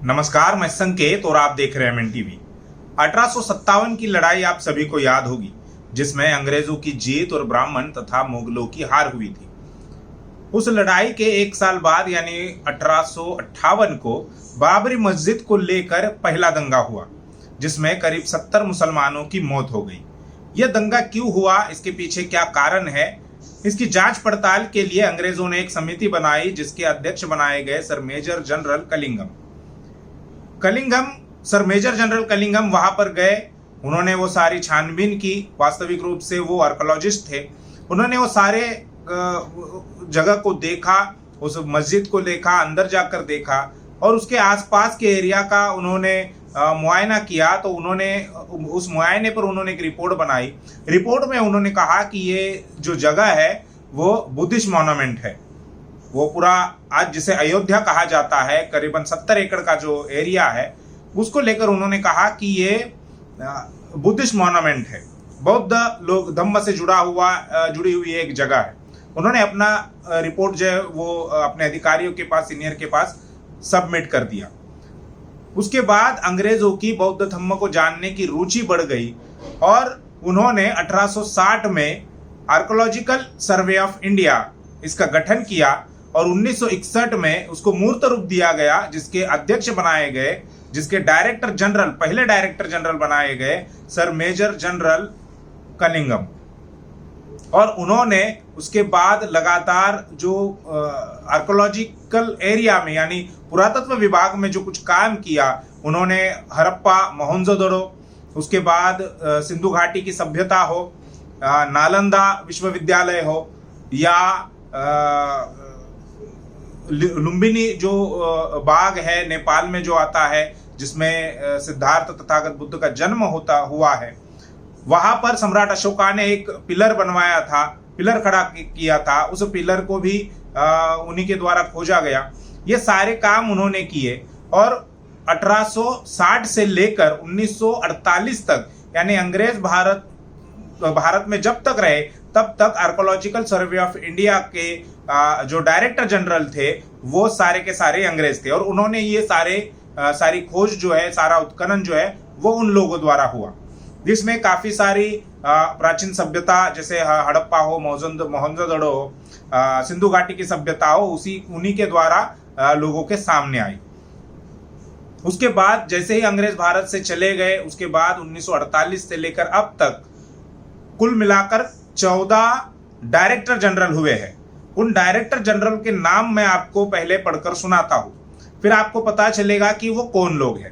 नमस्कार, मैं संकेत और आप देख रहे हैं एमएनटीवी। 1857 की लड़ाई आप सभी को याद होगी, जिसमें अंग्रेजों की जीत और ब्राह्मण तथा मुगलों की हार हुई थी। उस लड़ाई के एक साल बाद यानी 1858 को बाबरी मस्जिद को लेकर पहला दंगा हुआ, जिसमें करीब 70 मुसलमानों की मौत हो गई। यह दंगा क्यों हुआ, इसके पीछे क्या कारण है, इसकी जांच पड़ताल के लिए अंग्रेजों ने एक समिति बनाई, जिसके अध्यक्ष बनाए गए sir major general sir major general Kalingam वहां पर गए। उन्होंने वो सारी छानबीन की। वास्तविक रूप से वो आर्कोलॉजिस्ट थे। उन्होंने वो सारे जगह को देखा, उस मस्जिद को देखा, अंदर जाकर देखा और उसके आसपास के एरिया का उन्होंने मुआयना किया। तो उन्होंने उस मुआयने पर उन्होंने एक रिपोर्ट बनाई। रिपोर्ट में उन्होंने कहा कि ये जो जगह है वो बुद्धिस्ट मॉन्यूमेंट है। वो पूरा आज जिसे अयोध्या कहा जाता है, करीबन 70 एकड़ का जो एरिया है, उसको लेकर उन्होंने कहा कि ये बुद्धिस्ट मॉन्यूमेंट है, बौद्ध लोग धम्म से जुड़ी हुई एक जगह है। उन्होंने अपना रिपोर्ट जो है वो अपने अधिकारियों के पास, सीनियर के पास सबमिट कर दिया। उसके बाद अंग्रेजों की बौद्ध धम्म को जानने की रुचि बढ़ गई और उन्होंने 1860 में आर्कोलॉजिकल सर्वे ऑफ इंडिया इसका गठन किया और 1961 में उसको मूर्त रूप दिया गया, जिसके अध्यक्ष बनाए गए, जिसके पहले डायरेक्टर जनरल बनाए गए सर मेजर जनरल कलिंगम। और उन्होंने उसके बाद लगातार जो आर्कोलॉजिकल एरिया में यानी पुरातत्व विभाग में जो कुछ काम किया, उन्होंने हड़प्पा, मोहनजोदड़ो, उसके बाद सिंधु घाटी की सभ्यता हो, नालंदा विश्वविद्यालय हो या लुम्बिनी जो बाग है नेपाल में जो आता है, जिसमें सिद्धार्थ तथागत बुद्ध का जन्म हुआ है, वहां पर सम्राट अशोका ने एक पिलर बनवाया था, पिलर खड़ा किया था। उस पिलर को भी उन्हीं के द्वारा खोजा गया। ये सारे काम उन्होंने किए और 1860 से लेकर 1948 तक यानी अंग्रेज भारत में जब तक रहे तब तक आर्कोलॉजिकल सर्वे ऑफ इंडिया के जो डायरेक्टर जनरल थे वो सारे के सारे अंग्रेज थे और उन्होंने ये सारी खोज जो है, सारा उत्खनन जो है वो उन लोगों द्वारा हुआ, जिसमें काफी सारी प्राचीन सभ्यता जैसे हड़प्पा हो, मोहनजोदड़ो हो, सिंधु घाटी की सभ्यता हो, उन्हीं के द्वारा लोगों के सामने आई। उसके बाद जैसे ही अंग्रेज भारत से चले गए, उसके बाद 1948 से लेकर अब तक कुल मिलाकर 14 डायरेक्टर जनरल हुए हैं। उन डायरेक्टर जनरल के नाम मैं आपको पहले पढ़कर सुनाता हूं, फिर आपको पता चलेगा कि वो कौन लोग हैं।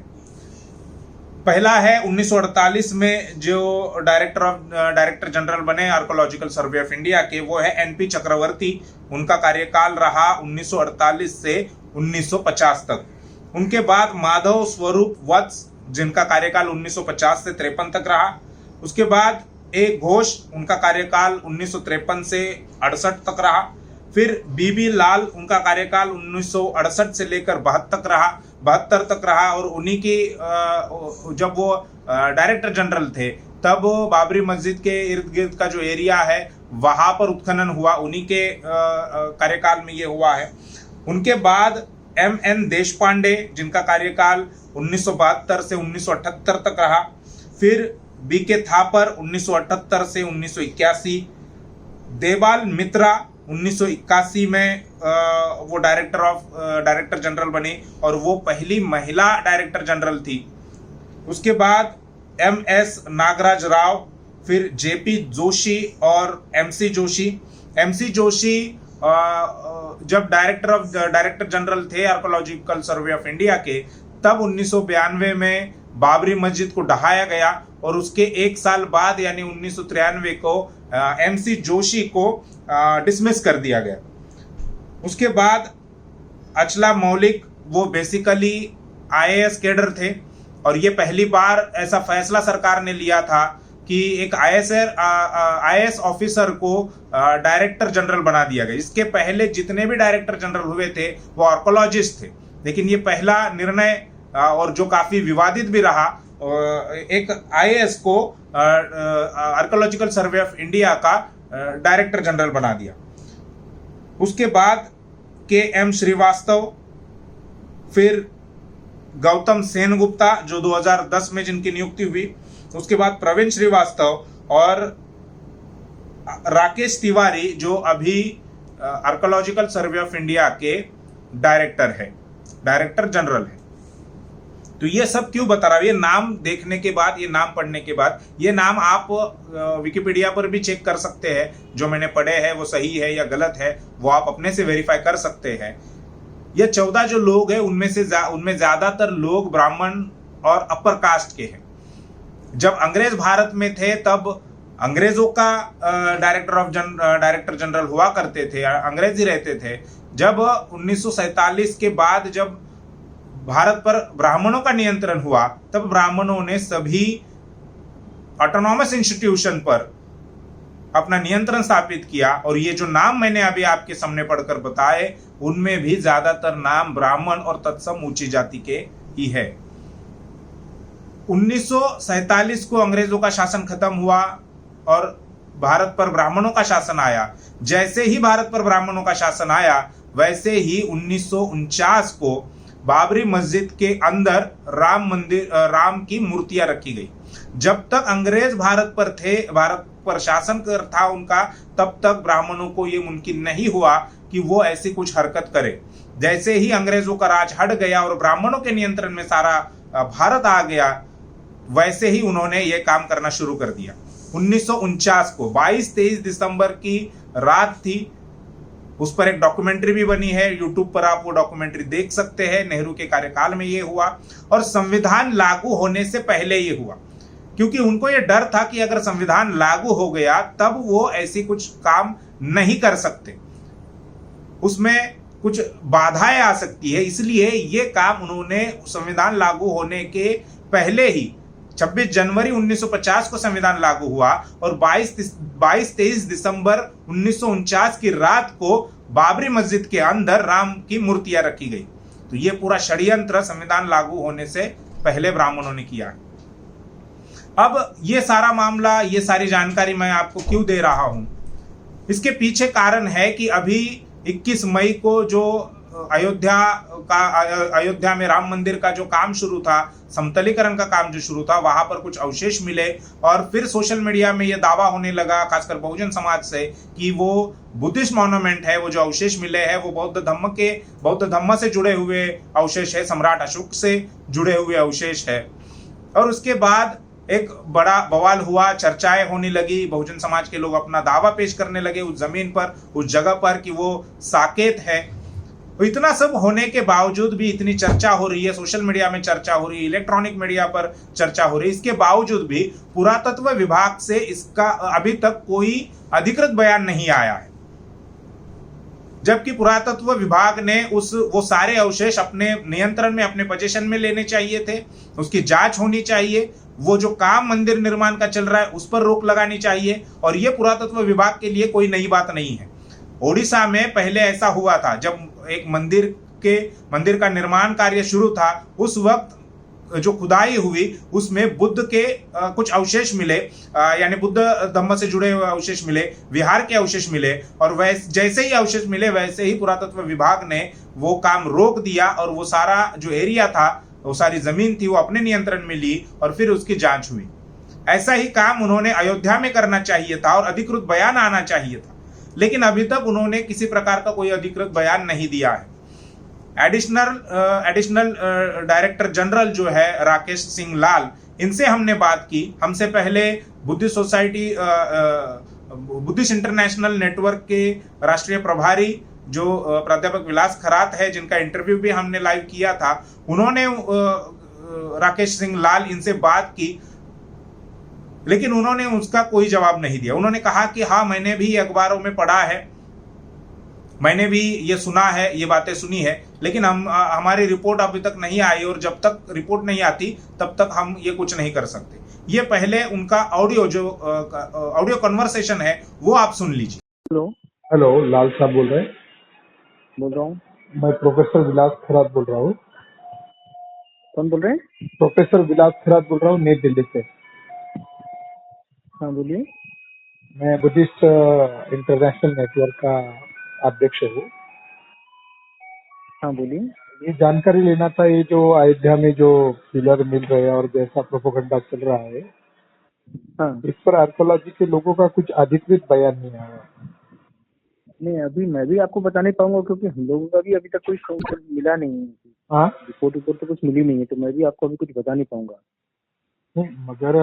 पहला है 1948 में जो डायरेक्टर जनरल बने आर्कोलॉजिकल सर्वे ऑफ इंडिया के, वो है एनपी चक्रवर्ती। उनका कार्यकाल रहा 1948 से 1950 तक। उनके बाद माधव स्वरूप वत्स, जिनका कार्यकाल 1950 से 53 तक रहा। उसके बाद ए घोष, उनका कार्यकाल 1953 से 68 तक रहा। फिर बीबी लाल, उनका कार्यकाल 1968 से लेकर 72 तक रहा और उन्हीं की जब वो डायरेक्टर जनरल थे तब बाबरी मस्जिद के इर्द गिर्द का जो एरिया है वहां पर उत्खनन हुआ, उन्हीं के कार्यकाल में ये हुआ है। उनके बाद एमएन देशपांडे, जिनका कार्यकाल 1972 से 1978 तक रहा। फिर बीके थापर 1978 से 1981। देवाल मित्रा 1981 में वो डायरेक्टर जनरल बनी और वो पहली महिला डायरेक्टर जनरल थी। उसके बाद एमएस नागराज राव, फिर जेपी जोशी और एमसी जोशी जब डायरेक्टर जनरल थे आर्कोलॉजिकल सर्वे ऑफ इंडिया के, तब 1992 में बाबरी मस्जिद को ढहाया गया और उसके एक साल बाद यानी 1993 को एमसी जोशी को डिसमिस कर दिया गया। उसके बाद अचला मौलिक, वो बेसिकली आईएएस कैडर थे और ये पहली बार ऐसा फैसला सरकार ने लिया था कि एक आईएएस ऑफिसर को डायरेक्टर जनरल बना दिया गया। इसके पहले जितने भी डायरेक्टर जनरल हुए थे वो आर्कोलॉजिस्ट थे, लेकिन ये पहला निर्णय और जो काफी विवादित भी रहा, एक आईएएस को आर्कोलॉजिकल सर्वे ऑफ इंडिया का डायरेक्टर जनरल बना दिया। उसके बाद के एम श्रीवास्तव, फिर गौतम सेनगुप्ता जो 2010 में जिनकी नियुक्ति हुई, उसके बाद प्रवीण श्रीवास्तव और राकेश तिवारी जो अभी आर्कोलॉजिकल सर्वे ऑफ इंडिया के डायरेक्टर जनरल है। तो ये सब क्यों बता रहा हूं? ये नाम देखने के बाद, ये नाम पढ़ने के बाद, ये नाम आप विकिपीडिया पर भी चेक कर सकते हैं, जो मैंने पढ़े हैं वो सही है या गलत है वो आप अपने से वेरीफाई कर सकते हैं। ये 14 जो लोग हैं उनमें ज्यादातर लोग ब्राह्मण और अपर कास्ट के हैं। जब अंग्रेज भारत में थे तब अंग्रेजों का डायरेक्टर जनरल हुआ करते थे, अंग्रेज ही रहते थे। जब 1947 के बाद जब भारत पर ब्राह्मणों का नियंत्रण हुआ, तब ब्राह्मणों ने सभी ऑटोनॉमस इंस्टीट्यूशन पर अपना नियंत्रण स्थापित किया। और ये जो नाम मैंने अभी आपके सामने पढ़कर बताए, उनमें भी ज्यादातर नाम ब्राह्मण और तत्सम ऊंची जाति के ही है। 1947 को अंग्रेजों का शासन खत्म हुआ और भारत पर ब्राह्मणों का शासन आया। जैसे ही भारत पर ब्राह्मणों का शासन आया, वैसे ही 1949 को बाबरी मस्जिद के अंदर राम की मूर्तियां रखी गई। जब तक अंग्रेज भारत पर शासन कर था उनका, तब तक ब्राह्मणों को ये मुमकिन नहीं हुआ कि वो ऐसी कुछ हरकत करे। जैसे ही अंग्रेजों का राज हट गया और ब्राह्मणों के नियंत्रण में सारा भारत आ गया, वैसे ही उन्होंने ये काम करना शुरू कर दिया। 1949 को 22-23 दिसंबर की रात थी। उस पर एक डॉक्यूमेंट्री भी बनी है, यूट्यूब पर आप वो डॉक्यूमेंट्री देख सकते हैं। नेहरू के कार्यकाल में ये हुआ और संविधान लागू होने से पहले ये हुआ, क्योंकि उनको ये डर था कि अगर संविधान लागू हो गया तब वो ऐसी कुछ काम नहीं कर सकते, उसमें कुछ बाधाएं आ सकती है। इसलिए ये काम उन्होंने संविधान लागू होने के पहले ही 26 जनवरी 1950 को संविधान लागू हुआ और 22-23 दिसंबर 1949 की रात को बाबरी मस्जिद के अंदर राम की मूर्तियां रखी गई। तो ये पूरा षड्यंत्र संविधान लागू होने से पहले ब्राह्मणों ने किया। अब ये सारा मामला, ये सारी जानकारी मैं आपको क्यों दे रहा हूं? इसके पीछे कारण है कि अभी 21 मई को जो अयोध्या में राम मंदिर का जो काम शुरू था, समतलीकरण का काम जो शुरू था, वहां पर कुछ अवशेष मिले और फिर सोशल मीडिया में यह दावा होने लगा, खासकर बहुजन समाज से, कि वो बुद्धिस्ट मॉन्यूमेंट है। वो जो अवशेष मिले हैं वो बौद्ध धम्म से जुड़े हुए अवशेष है, सम्राट अशोक से जुड़े हुए अवशेष है। और उसके बाद एक बड़ा बवाल हुआ, चर्चाएं होने लगी, बहुजन समाज के लोग अपना दावा पेश करने लगे उस जमीन पर, उस जगह पर, कि वो साकेत है। तो इतना सब होने के बावजूद भी, इतनी चर्चा हो रही है, सोशल मीडिया में चर्चा हो रही है, इलेक्ट्रॉनिक मीडिया पर चर्चा हो रही है, इसके बावजूद भी पुरातत्व विभाग से इसका अभी तक कोई अधिकृत बयान नहीं आया है। जबकि पुरातत्व विभाग ने वो सारे अवशेष अपने नियंत्रण में, अपने पोजीशन में लेने चाहिए थे, उसकी जांच होनी चाहिए। वो जो काम मंदिर निर्माण का चल रहा है उस पर रोक लगानी चाहिए। और ये पुरातत्व विभाग के लिए कोई नई बात नहीं है। ओडिशा में पहले ऐसा हुआ था, जब एक मंदिर का निर्माण कार्य शुरू था, उस वक्त जो खुदाई हुई उसमें बुद्ध के कुछ अवशेष मिले, यानी बुद्ध धम्म से जुड़े हुए अवशेष मिले, विहार के अवशेष मिले। और जैसे ही अवशेष मिले वैसे ही पुरातत्व विभाग ने वो काम रोक दिया और वो सारा जो एरिया था, वो सारी जमीन थी, वो अपने नियंत्रण में ली और फिर उसकी जांच हुई। ऐसा ही काम उन्होंने अयोध्या में करना चाहिए था और अधिकृत बयान आना चाहिए था, लेकिन अभी तक उन्होंने किसी प्रकार का कोई अधिकृत बयान नहीं दिया है। एडिशनल डायरेक्टर जनरल जो है राकेश सिंह लाल, इनसे हमने बात की। हमसे पहले बुद्धिस्ट इंटरनेशनल नेटवर्क के राष्ट्रीय प्रभारी जो प्राध्यापक विलास खरात है, जिनका इंटरव्यू भी हमने लाइव किया था, उन्होंने राकेश सिंह लाल इनसे बात की, लेकिन उन्होंने उसका कोई जवाब नहीं दिया। उन्होंने कहा कि हाँ, मैंने भी अखबारों में पढ़ा है, मैंने भी ये सुना है, ये बातें सुनी है, लेकिन हमारी रिपोर्ट अभी तक नहीं आई और जब तक रिपोर्ट नहीं आती तब तक हम ये कुछ नहीं कर सकते। ये पहले उनका ऑडियो कन्वर्सेशन है, वो आप सुन लीजिए। हेलो, लाल साहब बोल रहे हैं? बोल रहा हूँ। मैं प्रोफेसर विलास खरात बोल रहा हूँ। कौन बोल रहे हैं? प्रोफेसर विलास खरात बोल रहा हूँ, नई दिल्ली से। हाँ बोलिए। मैं बुद्धिस्ट इंटरनेशनल नेटवर्क का अध्यक्ष हूँ। हाँ बोलिए। ये जानकारी लेना था, ये जो अयोध्या में जो पिलर मिल रहे हैं और जैसा प्रोपोगंडा चल रहा है, हाँ इस पर आर्कोलॉजी के लोगों का कुछ अधिकृत बयान नहीं आया। नहीं, अभी मैं भी आपको बता नहीं पाऊंगा क्योंकि हम लोगों का भी अभी तक कोई कुछ मिला नहीं है। हाँ रिपोर्ट तो कुछ मिली नहीं है, तो मैं भी आपको अभी कुछ बता नहीं पाऊंगा। नहीं, मगर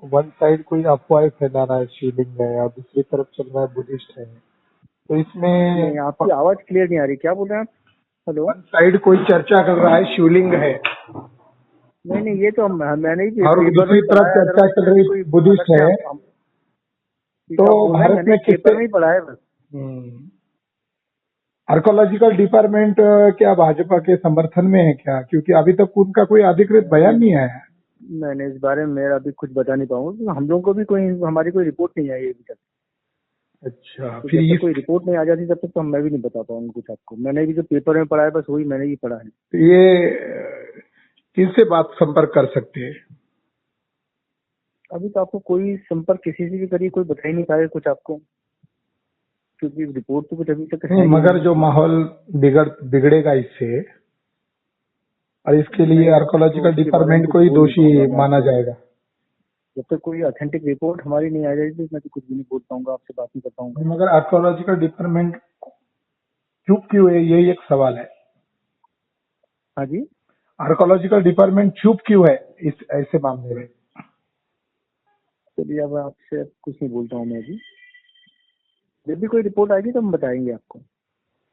वन साइड कोई अफवाह फैला रहा है शिवलिंग है और दूसरी तरफ चल रहा है बुद्धिस्ट है, तो इसमें नहीं, आपकी आवाज क्लियर नहीं आ रही, क्या बोल रहे हैं आप? हेलो। वन साइड कोई चर्चा कर रहा है शिवलिंग है नहीं नहीं, ये तो मैंने भी और पेपर दूसरी में तरफ पढ़ा है। चर्चा चल रही कोई बुद्धिस्ट है, तो भारत मैंने में पेपर किससे में ही पढ़ा है बस। आर्कोलॉजिकल डिपार्टमेंट क्या भाजपा के समर्थन में है क्या? क्योंकि अभी तक उनका कोई अधिकृत बयान नहीं आया है। मैंने इस बारे में मेरा अभी कुछ बता नहीं पाऊंगा क्योंकि हम लोगों को भी कोई हमारी कोई रिपोर्ट नहीं आई अभी तक। अच्छा, तो फिर जब तक इस कोई रिपोर्ट नहीं आ जाती तब तक तो मैं भी नहीं बता पाऊंगा कुछ आपको। मैंने भी जो पेपर में पढ़ा है बस वही मैंने भी पढ़ा है। ये किससे बात संपर्क कर सकते हैं? अभी तो आपको कोई संपर्क किसी से भी करिए, कोई बता ही नहीं पाएगा कुछ आपको, क्योंकि रिपोर्ट तो कुछ अभी तक है नहीं, ही मगर नहीं। जो माहौल बिगड़ेगा इससे, और इसके लिए नहीं, आर्कोलॉजिकल तो उसके बारे में डिपार्टमेंट कुछ को ही बोल नहीं दोषी पाऊंगा मैं माना आपको। जाएगा। जब तक कोई ऑथेंटिक रिपोर्ट हमारी नहीं आ जाएगी मैं तो कुछ भी नहीं बोल पाऊंगा, आपसे बात नहीं कर पाऊंगा। मगर आर्कोलॉजिकल डिपार्टमेंट चुप क्यों है, यही एक सवाल है। हाँ जी, आर्कोलॉजिकल डिपार्टमेंट चुप क्यों है इस ऐसे मामले में? चलिए अब आपसे कुछ नहीं बोलता हूँ मैं अभी। जब भी कोई रिपोर्ट आएगी तो हम बताएंगे आपको।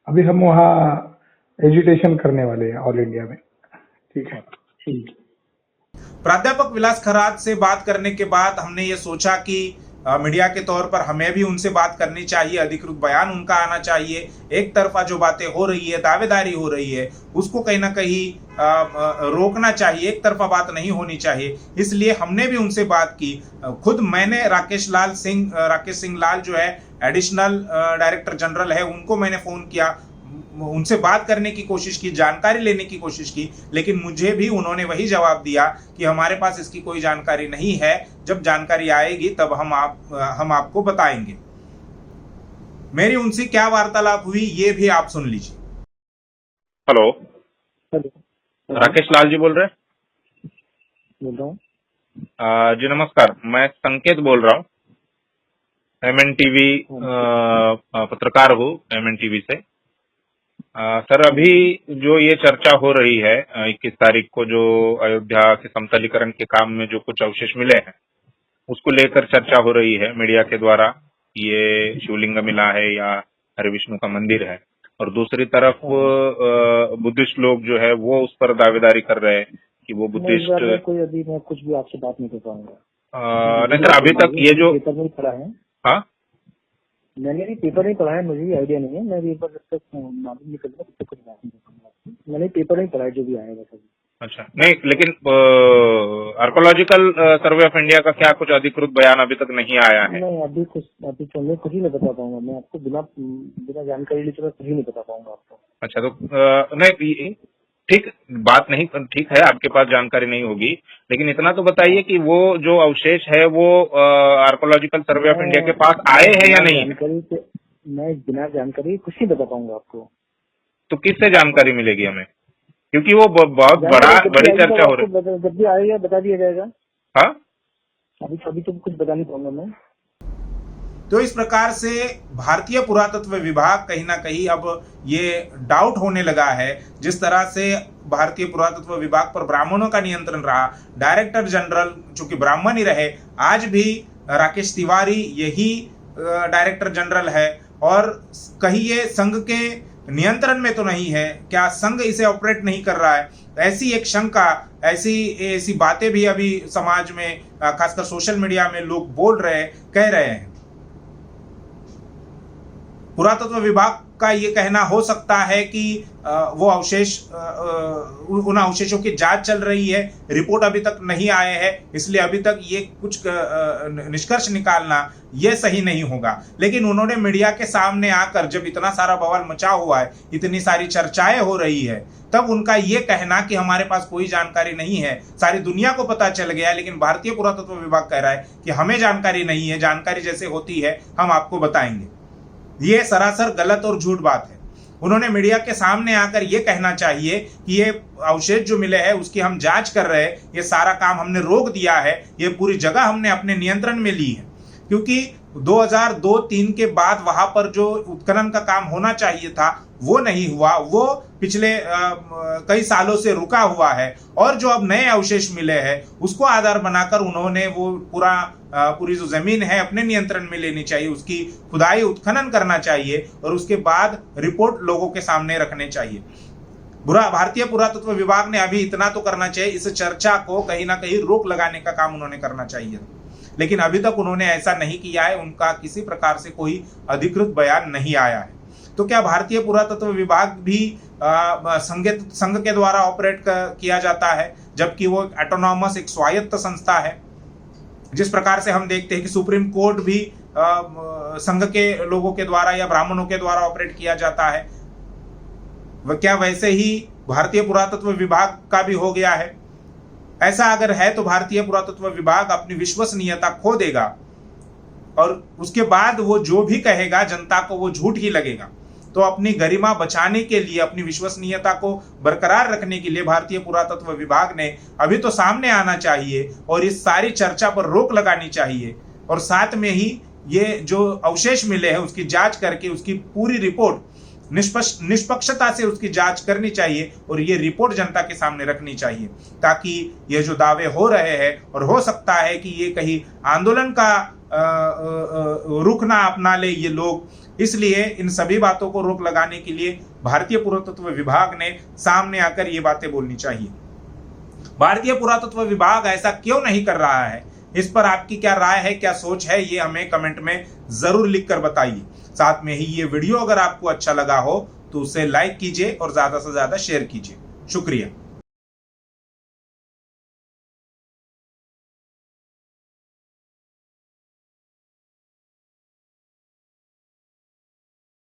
अभी हम वहाँ एजुटेशन करने वाले हैं ऑल इंडिया में। ठीक है, ठीक। प्राध्यापक विलास खरात से बात करने के बाद हमने ये सोचा कि मीडिया के तौर पर हमें भी उनसे बात करनी चाहिए, अधिकृत बयान उनका आना चाहिए। एक तरफा जो बातें हो रही है, दावेदारी हो रही है, उसको कहीं ना कहीं रोकना चाहिए, एक तरफा बात नहीं होनी चाहिए। इसलिए हमने भी उनसे बात की। खुद मैंने राकेश सिंह लाल जो है एडिशनल डायरेक्टर जनरल है, उनको मैंने फोन किया, उनसे बात करने की कोशिश की, जानकारी लेने की कोशिश की, लेकिन मुझे भी उन्होंने वही जवाब दिया कि हमारे पास इसकी कोई जानकारी नहीं है, जब जानकारी आएगी तब हम आपको बताएंगे। मेरी उनसे क्या वार्तालाप हुई ये भी आप सुन लीजिए। हेलो, हेलो, राकेश लाल जी बोल रहे हैं? बोल रहा हूँ। जी नमस्कार, मैं संकेत बोल रहा हूँ, MNTV पत्रकार हूँ MNTV से। सर, अभी जो ये चर्चा हो रही है 21 तारीख को जो अयोध्या के समतलीकरण के काम में जो कुछ अवशेष मिले हैं उसको लेकर चर्चा हो रही है मीडिया के द्वारा, ये शिवलिंग मिला है या हरि विष्णु का मंदिर है, और दूसरी तरफ बुद्धिस्ट लोग जो है वो उस पर दावेदारी कर रहे हैं कि वो बुद्धिस्ट। कोई अभी मैं कुछ भी आपसे बात नहीं कर पाऊंगा। नहीं सर, अभी तक ये जो पेपर में पढ़ा है, हाँ मैंने भी पेपर में पढ़ा है, मुझे भी आइडिया नहीं है। मैं भी एक बार जब तक मालूम नहीं करूंगा तब तक कुछ बात नहीं कर पाऊंगा आपको। मैंने पेपर में पढ़ा है जो भी आएगा सभी। अच्छा, नहीं लेकिन आर्कोलॉजिकल सर्वे ऑफ इंडिया का क्या कुछ अधिकृत बयान अभी तक नहीं आया है? नहीं, अभी तो मैं कुछ ही नहीं बता पाऊंगा। मैं आपको बिना जानकारी लिए तो मैं कुछ ही नहीं बता पाऊंगा आपको। अच्छा, तो नहीं ठीक बात नहीं, ठीक है आपके पास जानकारी नहीं होगी, लेकिन इतना तो बताइए कि वो जो अवशेष है वो आर्कोलॉजिकल सर्वे ऑफ इंडिया के पास आए हैं या नहीं? मैं बिना जानकारी कुछ नहीं बता पाऊंगा आपको। तो किससे जानकारी मिलेगी हमें, क्योंकि वो बहुत बड़ी चर्चा हो रही है। जब भी आएगा बता दिया जाएगा। हाँ, अभी तो कुछ बता नहीं पाऊंगा मैं। तो इस प्रकार से भारतीय पुरातत्व विभाग कहीं ना कहीं अब ये डाउट होने लगा है, जिस तरह से भारतीय पुरातत्व विभाग पर ब्राह्मणों का नियंत्रण रहा, डायरेक्टर जनरल चूंकि ब्राह्मण ही रहे, आज भी राकेश तिवारी यही डायरेक्टर जनरल है, और कहीं ये संघ के नियंत्रण में तो नहीं है, क्या संघ इसे ऑपरेट नहीं कर रहा है? ऐसी एक शंका, ऐसी बातें भी अभी समाज में खासकर सोशल मीडिया में लोग बोल रहे, कह रहे हैं। पुरातत्व विभाग का ये कहना हो सकता है कि वो अवशेष, उन अवशेषों की जांच चल रही है, रिपोर्ट अभी तक नहीं आए हैं, इसलिए अभी तक ये कुछ निष्कर्ष निकालना ये सही नहीं होगा। लेकिन उन्होंने मीडिया के सामने आकर जब इतना सारा बवाल मचा हुआ है, इतनी सारी चर्चाएं हो रही है, तब उनका ये कहना कि हमारे पास कोई जानकारी नहीं है, सारी दुनिया को पता चल गया, लेकिन भारतीय पुरातत्व विभाग कह रहा है कि हमें जानकारी नहीं है, जानकारी जैसे होती है हम आपको बताएंगे, ये सरासर गलत और झूठ बात है। उन्होंने मीडिया के सामने आकर ये कहना चाहिए कि ये अवशेष जो मिले हैं उसकी हम जांच कर रहे हैं, ये सारा काम हमने रोक दिया है, ये पूरी जगह हमने अपने नियंत्रण में ली है। क्योंकि 2002-3 के बाद वहां पर जो उत्खनन का काम होना चाहिए था वो नहीं हुआ, वो पिछले कई सालों से रुका हुआ है। और जो अब नए अवशेष मिले हैं उसको आधार बनाकर उन्होंने वो पूरी जो जमीन है अपने नियंत्रण में लेनी चाहिए, उसकी खुदाई उत्खनन करना चाहिए और उसके बाद रिपोर्ट लोगों के सामने रखने चाहिए। भारतीय पुरातत्व विभाग ने अभी इतना तो करना चाहिए, इस चर्चा को कहीं ना कहीं रोक लगाने का काम उन्होंने करना चाहिए, लेकिन अभी तक उन्होंने ऐसा नहीं किया है। उनका किसी प्रकार से कोई अधिकृत बयान नहीं आया है। तो क्या भारतीय पुरातत्व विभाग भी संघ के द्वारा ऑपरेट किया जाता है, जबकि वो ऑटोनॉमस एक स्वायत्त संस्था है? जिस प्रकार से हम देखते हैं कि सुप्रीम कोर्ट भी संघ के लोगों के द्वारा या ब्राह्मणों के द्वारा ऑपरेट किया जाता है, क्या वैसे ही भारतीय पुरातत्व विभाग का भी हो गया है? ऐसा अगर है तो भारतीय पुरातत्व विभाग अपनी विश्वसनीयता खो देगा और उसके बाद वो जो भी कहेगा जनता को वो झूठ ही लगेगा। तो अपनी गरिमा बचाने के लिए, अपनी विश्वसनीयता को बरकरार रखने के लिए भारतीय पुरातत्व विभाग ने अभी तो सामने आना चाहिए और इस सारी चर्चा पर रोक लगानी चाहिए और साथ में ही ये जो अवशेष मिले हैं उसकी जांच करके उसकी पूरी रिपोर्ट निष्पक्षता से उसकी जांच करनी चाहिए और ये रिपोर्ट जनता के सामने रखनी चाहिए, ताकि ये जो दावे हो रहे हैं और हो सकता है कि ये कहीं आंदोलन का रुख ना अपना ले ये लोग, इसलिए इन सभी बातों को रोक लगाने के लिए भारतीय पुरातत्व विभाग ने सामने आकर ये बातें बोलनी चाहिए। भारतीय पुरातत्व विभाग ऐसा क्यों नहीं कर रहा है, इस पर आपकी क्या राय है, क्या सोच है, ये हमें कमेंट में जरूर लिखकर बताइए। साथ में ही ये वीडियो अगर आपको अच्छा लगा हो तो उसे लाइक कीजिए और ज्यादा से ज्यादा शेयर कीजिए। शुक्रिया।